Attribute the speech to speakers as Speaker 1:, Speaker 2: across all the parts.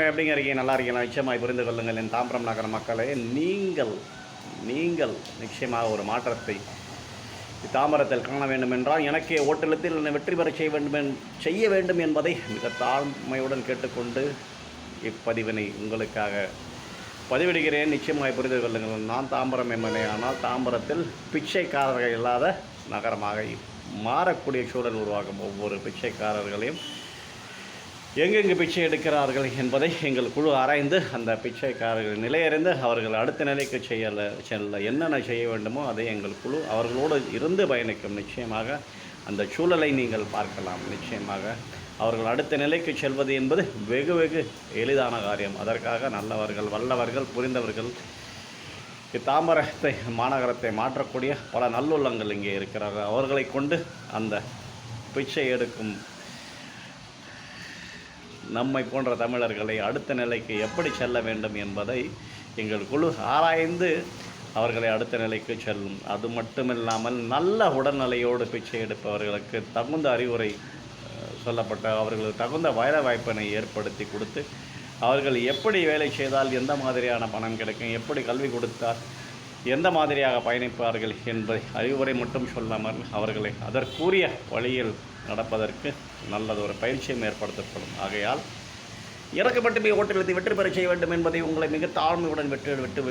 Speaker 1: எப்படிங்க இருக்கீங்க? நல்லா இருக்கீங்களா? நிச்சயமாக புரிந்து கொள்ளுங்கள் என் தாம்பரம் நகர மக்களே. நீங்கள் நீங்கள் நிச்சயமாக ஒரு மாற்றத்தை தாம்பரத்தில் காண வேண்டும் என்றால் எனக்கே ஓட்டெழுத்தில் என்னை வெற்றி பெற செய்ய வேண்டும் என்பதை மிக தாழ்மையுடன் கேட்டுக்கொண்டு இப்பதிவினை உங்களுக்காக பதிவிடுகிறேன். நிச்சயமாக புரிந்து கொள்ளுங்கள். நான் தாம்பரம் எம்எல்ஏ, ஆனால் தாம்பரத்தில் பிச்சைக்காரர்கள் இல்லாத நகரமாக மாறக்கூடிய சூழல் உருவாகும். ஒவ்வொரு பிச்சைக்காரர்களையும் எங்கெங்கு பிச்சை எடுக்கிறார்கள் என்பதை எங்கள் குழு ஆராய்ந்து அந்த பிச்சைக்காரர்கள் நிலையறிந்து அவர்கள் அடுத்த நிலைக்கு செல்ல என்னென்ன செய்ய வேண்டுமோ அதை எங்கள் குழு அவர்களோடு இருந்து பயணிக்கும். நிச்சயமாக அந்த சூழலை நீங்கள் பார்க்கலாம். நிச்சயமாக அவர்கள் அடுத்த நிலைக்கு செல்வது என்பது வெகு வெகு எளிதான காரியம். அதற்காக நல்லவர்கள், வல்லவர்கள், புரிந்தவர்கள், தாம்பரத்தை மாநகரத்தை மாற்றக்கூடிய பல நல்லுள்ளங்கள் இங்கே இருக்கிறார்கள். அவர்களை கொண்டு அந்த பிச்சை எடுக்கும் நம்மை போன்ற தமிழர்களை அடுத்த நிலைக்கு எப்படி செல்ல வேண்டும் என்பதை எங்கள் குழு ஆராய்ந்து அவர்களை அடுத்த நிலைக்கு செல்லும். அது மட்டுமில்லாமல் நல்ல உடல்நிலையோடு பிச்சை எடுப்பவர்களுக்கு தகுந்த அறிவுரை சொல்லப்பட்ட அவர்களுக்கு தகுந்த வேலை வாய்ப்பினை ஏற்படுத்தி கொடுத்து அவர்கள் எப்படி வேலை செய்தால் எந்த மாதிரியான பணம் கிடைக்கும், எப்படி கல்வி கொடுத்தால் எந்த மாதிரியாக பயணிப்பார்கள் என்பதை அறிவுரை மட்டும் சொல்லாமல் அவர்களை அதற்குரிய வழியில் நடப்பதற்கு நல்லதொரு பயிற்சியும் ஏற்படுத்தப்படும். ஆகையால் எனக்கு மட்டுமே ஓட்டெழுத்தி வெற்றி பெற செய்ய வேண்டும் என்பதை உங்களை மிக தாழ்மையுடன் கேட்டு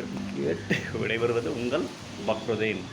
Speaker 1: விடைபெறுவது உங்கள் பக்ருதீன்.